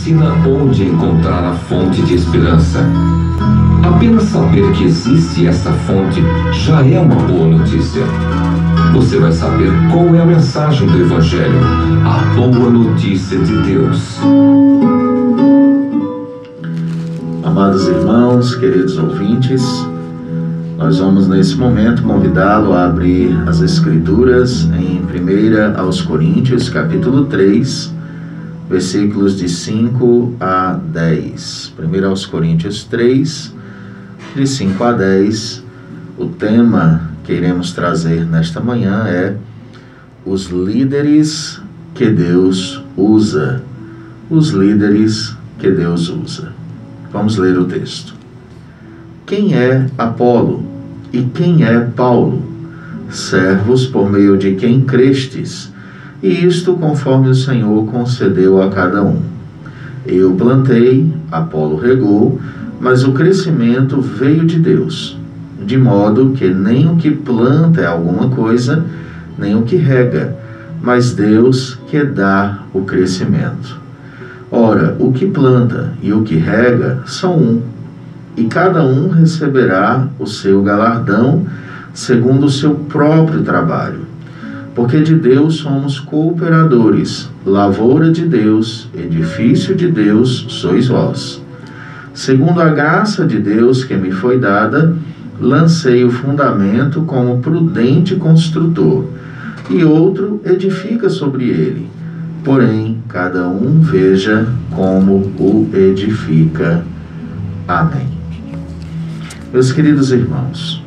ensina onde encontrar a fonte de esperança. Apenas saber que existe essa fonte já é uma boa notícia. Você vai saber qual é a mensagem do Evangelho, a boa notícia de Deus. Amados irmãos, queridos ouvintes, nós vamos nesse momento convidá-lo a abrir as Escrituras em 1 aos Coríntios, capítulo 3, versículos de 5 a 10. 1 aos Coríntios 3, de 5 a 10. O tema que iremos trazer nesta manhã é os líderes que Deus usa. Os líderes que Deus usa. Vamos ler o texto. Quem é Apolo e quem é Paulo? Servos por meio de quem crestes, e isto conforme o Senhor concedeu a cada um. Eu plantei, Apolo regou, mas o crescimento veio de Deus, de modo que nem o que planta é alguma coisa, nem o que rega, mas Deus que dá o crescimento. Ora, o que planta e o que rega são um, e cada um receberá o seu galardão segundo o seu próprio trabalho. Porque de Deus somos cooperadores, lavoura de Deus, edifício de Deus sois vós. Segundo a graça de Deus que me foi dada, lancei o fundamento como prudente construtor, e outro edifica sobre ele. Porém, cada um veja como o edifica. Amém. Meus queridos irmãos,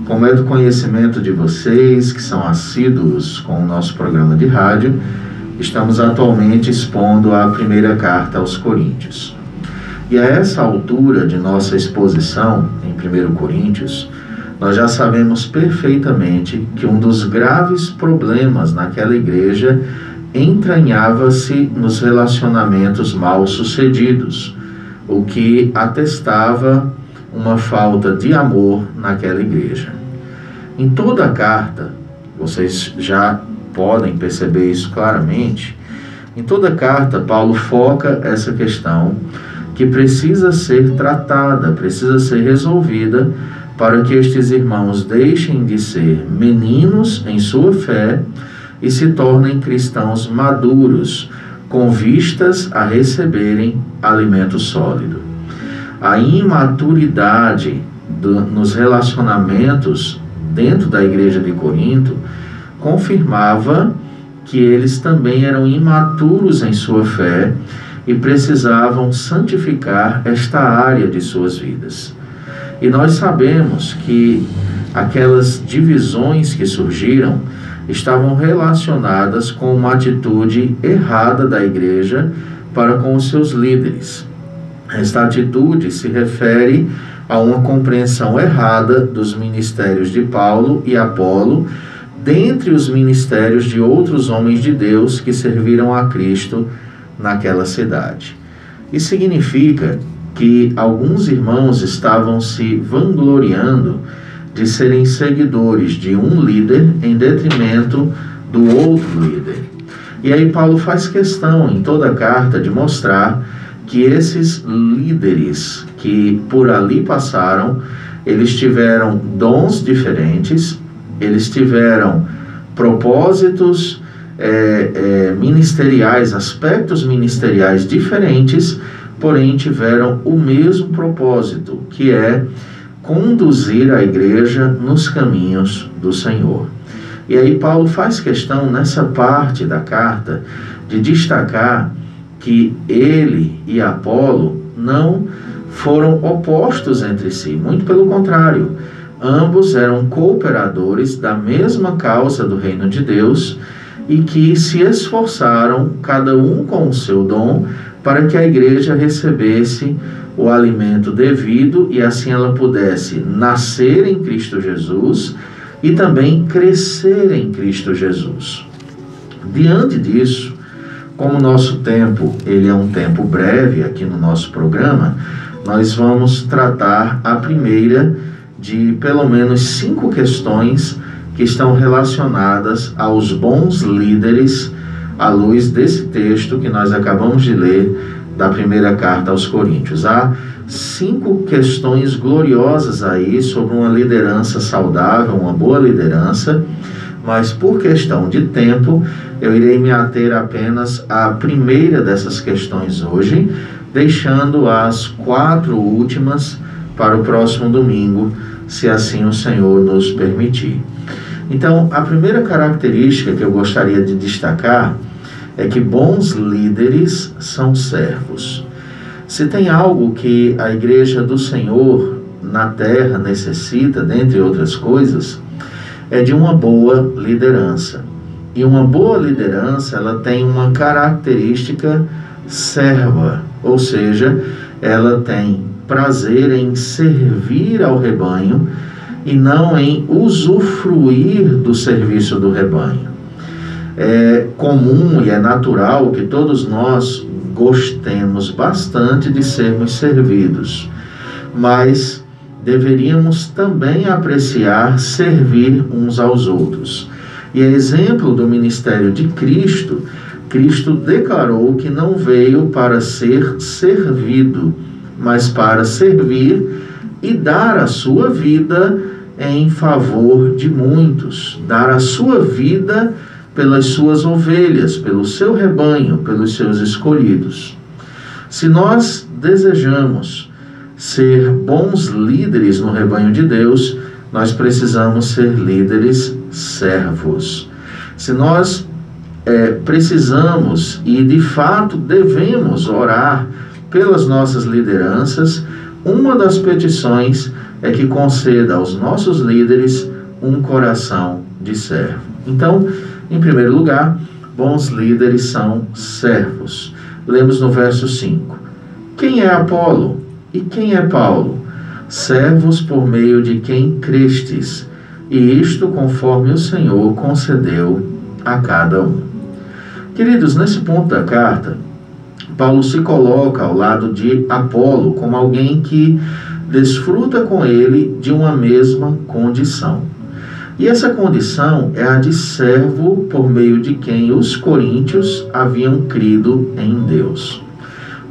como é do conhecimento de vocês que são assíduos com o nosso programa de rádio, estamos atualmente expondo a primeira carta aos Coríntios. E a essa altura de nossa exposição, em 1 Coríntios, nós já sabemos perfeitamente que um dos graves problemas naquela igreja entranhava-se nos relacionamentos mal sucedidos, o que atestava uma falta de amor naquela igreja. Em toda a carta, vocês já podem perceber isso claramente, em toda a carta Paulo foca essa questão que precisa ser tratada, precisa ser resolvida para que estes irmãos deixem de ser meninos em sua fé e se tornem cristãos maduros, com vistas a receberem alimento sólido. A imaturidade nos relacionamentos dentro da igreja de Corinto confirmava que eles também eram imaturos em sua fé e precisavam santificar esta área de suas vidas. E nós sabemos que aquelas divisões que surgiram estavam relacionadas com uma atitude errada da igreja para com os seus líderes. Esta atitude se refere a uma compreensão errada dos ministérios de Paulo e Apolo, dentre os ministérios de outros homens de Deus que serviram a Cristo naquela cidade. Isso significa que alguns irmãos estavam se vangloriando de serem seguidores de um líder em detrimento do outro líder. E aí Paulo faz questão em toda a carta de mostrar que esses líderes que por ali passaram, eles tiveram dons diferentes, eles tiveram propósitos ministeriais, aspectos ministeriais diferentes, porém tiveram o mesmo propósito, que é conduzir a igreja nos caminhos do Senhor. E aí Paulo faz questão nessa parte da carta de destacar que ele e Apolo não foram opostos entre si, muito pelo contrário, ambos eram cooperadores da mesma causa do reino de Deus e que se esforçaram, cada um com o seu dom, para que a igreja recebesse o alimento devido e assim ela pudesse nascer em Cristo Jesus e também crescer em Cristo Jesus. Diante disso, como o nosso tempo ele é um tempo breve aqui no nosso programa, nós vamos tratar a primeira de pelo menos 5 questões que estão relacionadas aos bons líderes à luz desse texto que nós acabamos de ler da primeira carta aos Coríntios. Há 5 questões gloriosas aí sobre uma liderança saudável, uma boa liderança, mas por questão de tempo, eu irei me ater apenas à primeira dessas questões hoje, deixando as 4 últimas para o próximo domingo, se assim o Senhor nos permitir. Então, a primeira característica que eu gostaria de destacar é que bons líderes são servos. Se tem algo que a Igreja do Senhor na terra necessita, dentre outras coisas, é de uma boa liderança. E uma boa liderança, ela tem uma característica serva, ou seja, ela tem prazer em servir ao rebanho e não em usufruir do serviço do rebanho. É comum e é natural que todos nós gostemos bastante de sermos servidos, mas deveríamos também apreciar servir uns aos outros. E a exemplo do ministério de Cristo, Cristo declarou que não veio para ser servido, mas para servir e dar a sua vida em favor de muitos, dar a sua vida pelas suas ovelhas, pelo seu rebanho, pelos seus escolhidos. Se nós desejamos ser bons líderes no rebanho de Deus, nós precisamos ser líderes servos. Se nós precisamos e de fato devemos orar pelas nossas lideranças, uma das petições é que conceda aos nossos líderes um coração de servo. Então, em primeiro lugar, bons líderes são servos. Lemos no verso 5. Quem é Apolo e quem é Paulo? Servos por meio de quem crestes, e isto conforme o Senhor concedeu a cada um. Queridos, nesse ponto da carta, Paulo se coloca ao lado de Apolo como alguém que desfruta com ele de uma mesma condição. E essa condição é a de servo por meio de quem os coríntios haviam crido em Deus.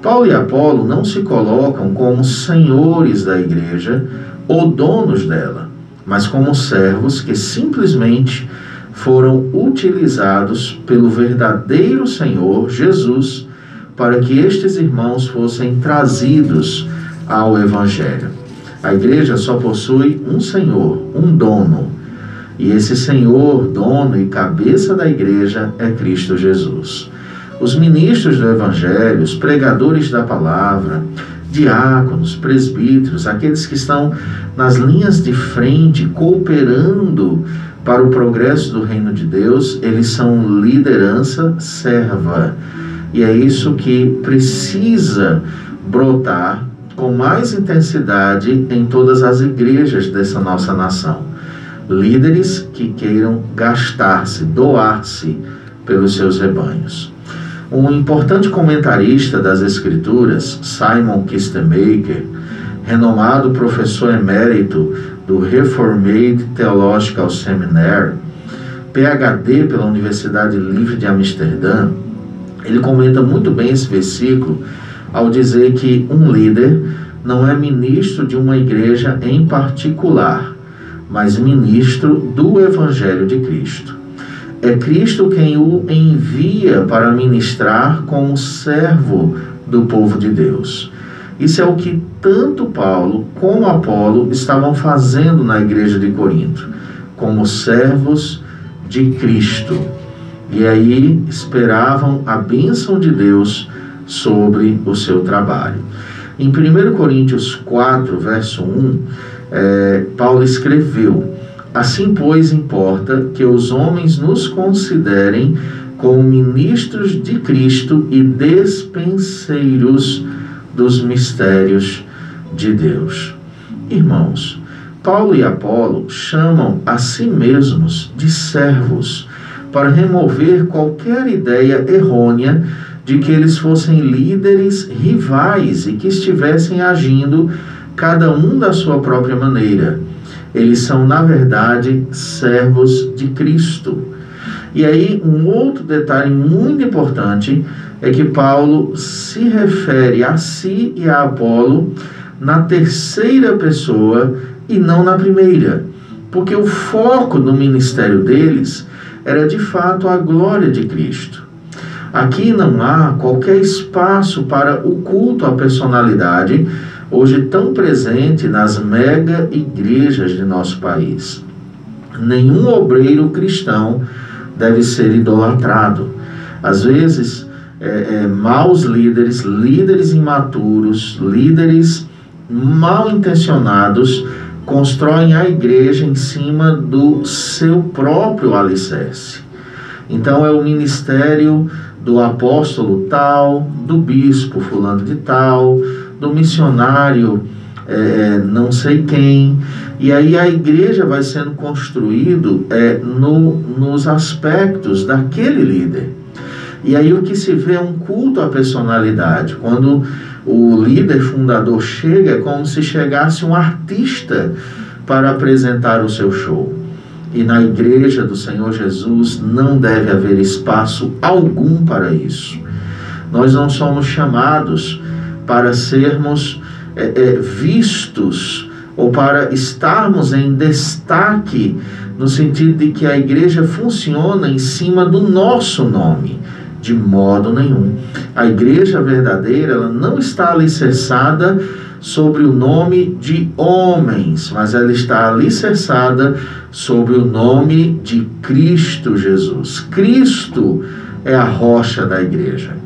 Paulo e Apolo não se colocam como senhores da igreja ou donos dela, mas como servos que simplesmente foram utilizados pelo verdadeiro Senhor Jesus para que estes irmãos fossem trazidos ao Evangelho. A igreja só possui um Senhor, um dono, e esse Senhor, dono e cabeça da igreja é Cristo Jesus. Os ministros do Evangelho, os pregadores da palavra, diáconos, presbíteros, aqueles que estão nas linhas de frente, cooperando para o progresso do reino de Deus, eles são liderança serva. E é isso que precisa brotar com mais intensidade em todas as igrejas dessa nossa nação. Líderes que queiram gastar-se, doar-se pelos seus rebanhos. Um importante comentarista das Escrituras, Simon Kistemaker, renomado professor emérito do Reformed Theological Seminary, PhD pela Universidade Livre de Amsterdã, ele comenta muito bem esse versículo ao dizer que um líder não é ministro de uma igreja em particular, mas ministro do Evangelho de Cristo. É Cristo quem o envia para ministrar como servo do povo de Deus. Isso é o que tanto Paulo como Apolo estavam fazendo na igreja de Corinto, como servos de Cristo. E aí esperavam a bênção de Deus sobre o seu trabalho. Em 1 Coríntios 4, verso 1, Paulo escreveu: assim, pois, importa que os homens nos considerem como ministros de Cristo e despenseiros dos mistérios de Deus. Irmãos, Paulo e Apolo chamam a si mesmos de servos para remover qualquer ideia errônea de que eles fossem líderes rivais e que estivessem agindo cada um da sua própria maneira. Eles são, na verdade, servos de Cristo. E aí, um outro detalhe muito importante é que Paulo se refere a si e a Apolo na terceira pessoa e não na primeira, porque o foco do ministério deles era de fato a glória de Cristo. Aqui não há qualquer espaço para o culto à personalidade, hoje tão presente nas mega igrejas de nosso país. Nenhum obreiro cristão deve ser idolatrado. Às vezes, maus líderes, líderes imaturos, líderes mal intencionados, constroem a igreja em cima do seu próprio alicerce. Então é o ministério do apóstolo tal, do bispo fulano de tal, do missionário não sei quem, e aí a igreja vai sendo construído nos aspectos daquele líder. E aí o que se vê é um culto à personalidade. Quando o líder fundador chega, é como se chegasse um artista para apresentar o seu show. E na igreja do Senhor Jesus não deve haver espaço algum para isso. Nós não somos chamados para sermos vistos ou para estarmos em destaque, no sentido de que a igreja funciona em cima do nosso nome. De modo nenhum. A igreja verdadeira, ela não está alicerçada sobre o nome de homens, mas ela está alicerçada sobre o nome de Cristo Jesus. Cristo é a rocha da igreja.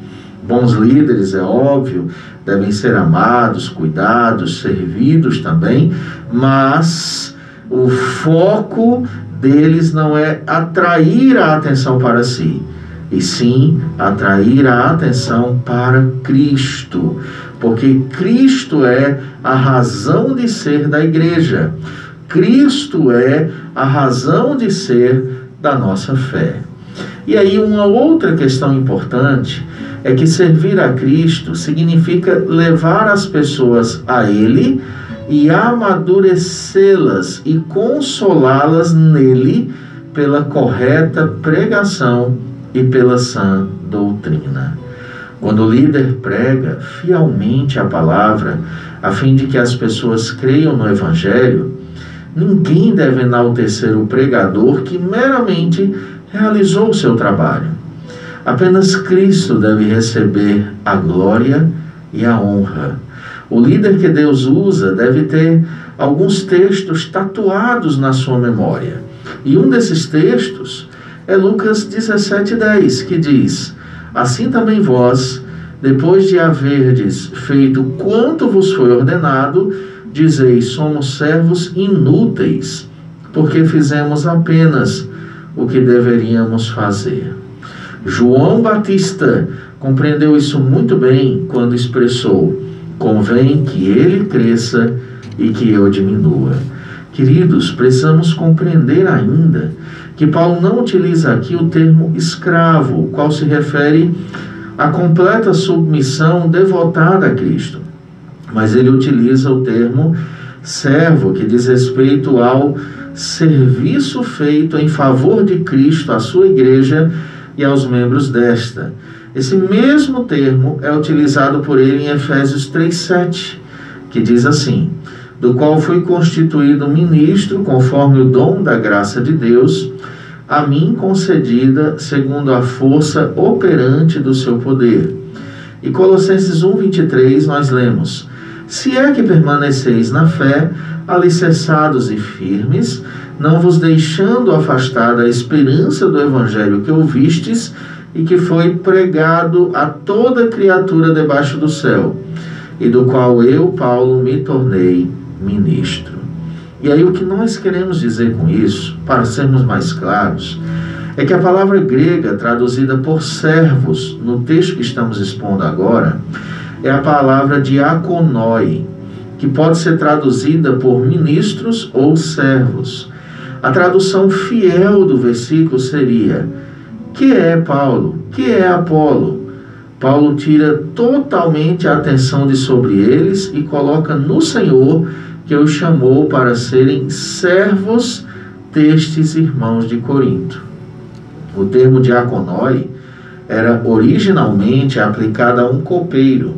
Bons líderes, é óbvio, devem ser amados, cuidados, servidos também, mas o foco deles não é atrair a atenção para si, e sim atrair a atenção para Cristo, porque Cristo é a razão de ser da igreja. Cristo é a razão de ser da nossa fé. E aí uma outra questão importante é que servir a Cristo significa levar as pessoas a Ele e amadurecê-las e consolá-las nele pela correta pregação e pela sã doutrina. Quando o líder prega fielmente a palavra, a fim de que as pessoas creiam no Evangelho, ninguém deve enaltecer o pregador que meramente realizou o seu trabalho. Apenas Cristo deve receber a glória e a honra. O líder que Deus usa deve ter alguns textos tatuados na sua memória. E um desses textos é Lucas 17:10, que diz: assim também vós, depois de haverdes feito quanto vos foi ordenado, dizeis: somos servos inúteis, porque fizemos apenas o que deveríamos fazer. João Batista compreendeu isso muito bem quando expressou: convém que ele cresça e que eu diminua. Queridos, precisamos compreender ainda que Paulo não utiliza aqui o termo escravo, o qual se refere à completa submissão devotada a Cristo, mas ele utiliza o termo servo, que diz respeito ao serviço feito em favor de Cristo, à sua igreja e aos membros desta. Esse mesmo termo é utilizado por ele em Efésios 3:7, que diz assim: do qual fui constituído ministro conforme o dom da graça de Deus, a mim concedida segundo a força operante do seu poder. E Colossenses 1:23 nós lemos: se é que permaneceis na fé, alicerçados e firmes, não vos deixando afastar da esperança do evangelho que ouvistes e que foi pregado a toda criatura debaixo do céu, e do qual eu, Paulo, me tornei ministro. E aí o que nós queremos dizer com isso, para sermos mais claros, é que a palavra grega traduzida por servos, no texto que estamos expondo agora, é a palavra diakonoi, que pode ser traduzida por ministros ou servos. A tradução fiel do versículo seria: que é Paulo? Que é Apolo? Paulo tira totalmente a atenção de sobre eles e coloca no Senhor, que os chamou para serem servos destes irmãos de Corinto. O termo diakonoi era originalmente aplicada a um copeiro.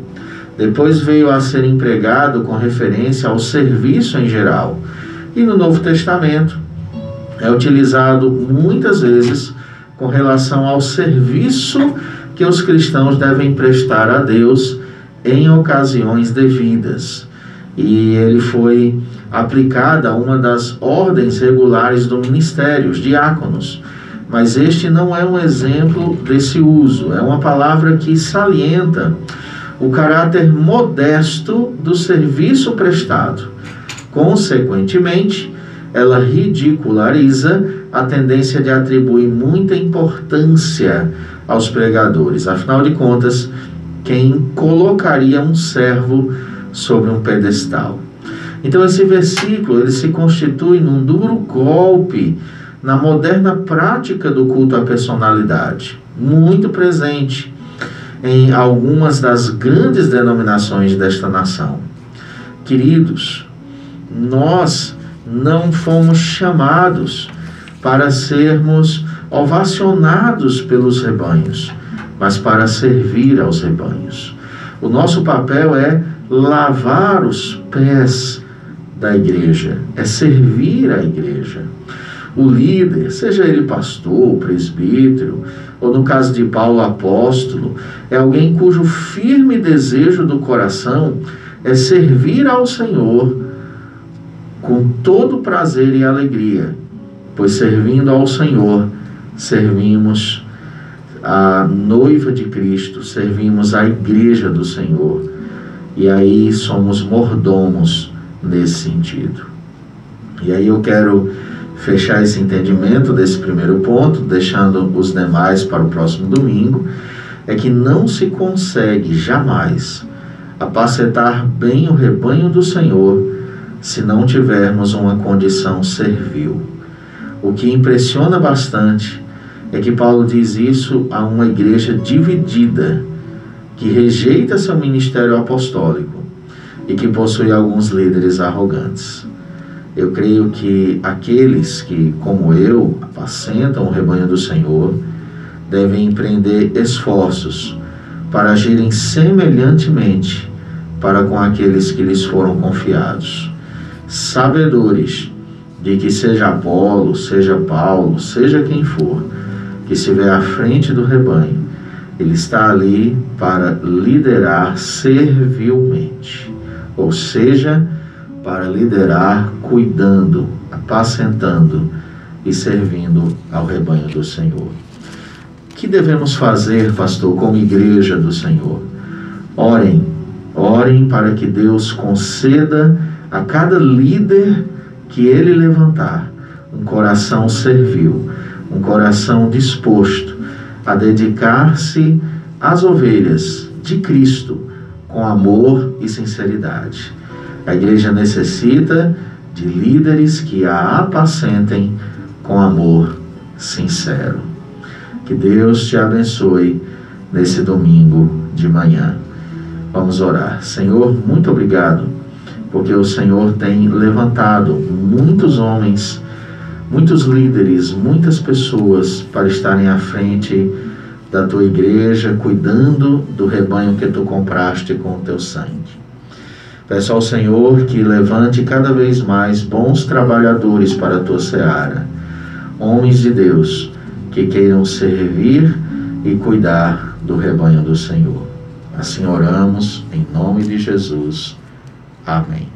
Depois veio a ser empregado com referência ao serviço em geral. E no Novo Testamento é utilizado muitas vezes com relação ao serviço que os cristãos devem prestar a Deus em ocasiões devidas. E ele foi aplicado a uma das ordens regulares do ministério, os diáconos. Mas este não é um exemplo desse uso, é uma palavra que salienta o caráter modesto do serviço prestado. Consequentemente, ela ridiculariza a tendência de atribuir muita importância aos pregadores. Afinal de contas, quem colocaria um servo sobre um pedestal? Então esse versículo ele se constitui num duro golpe na moderna prática do culto à personalidade, muito presente em algumas das grandes denominações desta nação. Queridos, nós não fomos chamados para sermos ovacionados pelos rebanhos, mas para servir aos rebanhos. O nosso papel é lavar os pés da igreja, é servir a igreja. O líder, seja ele pastor, presbítero, ou no caso de Paulo, apóstolo, é alguém cujo firme desejo do coração é servir ao Senhor com todo prazer e alegria, pois servindo ao Senhor, servimos a noiva de Cristo, servimos a igreja do Senhor, e aí somos mordomos nesse sentido. E aí eu quero fechar esse entendimento desse primeiro ponto, deixando os demais para o próximo domingo, é que não se consegue jamais apacentar bem o rebanho do Senhor se não tivermos uma condição servil. O que impressiona bastante é que Paulo diz isso a uma igreja dividida, que rejeita seu ministério apostólico e que possui alguns líderes arrogantes. Eu creio que aqueles que, como eu, apacentam o rebanho do Senhor, devem empreender esforços para agirem semelhantemente para com aqueles que lhes foram confiados, sabedores de que seja Apolo, seja Paulo, seja quem for, que estiver à frente do rebanho, ele está ali para liderar servilmente, ou seja, para liderar cuidando, apacentando e servindo ao rebanho do Senhor. O que devemos fazer, pastor, como igreja do Senhor? Orem para que Deus conceda a cada líder que ele levantar um coração servil, um coração disposto a dedicar-se às ovelhas de Cristo com amor e sinceridade. A igreja necessita de líderes que a apacentem com amor sincero. Que Deus te abençoe nesse domingo de manhã. Vamos orar. Senhor, muito obrigado, porque o Senhor tem levantado muitos homens, muitos líderes, muitas pessoas para estarem à frente da tua igreja, cuidando do rebanho que tu compraste com o teu sangue. Peço ao Senhor que levante cada vez mais bons trabalhadores para a tua seara, homens de Deus que queiram servir e cuidar do rebanho do Senhor. Assim oramos, em nome de Jesus. Amém.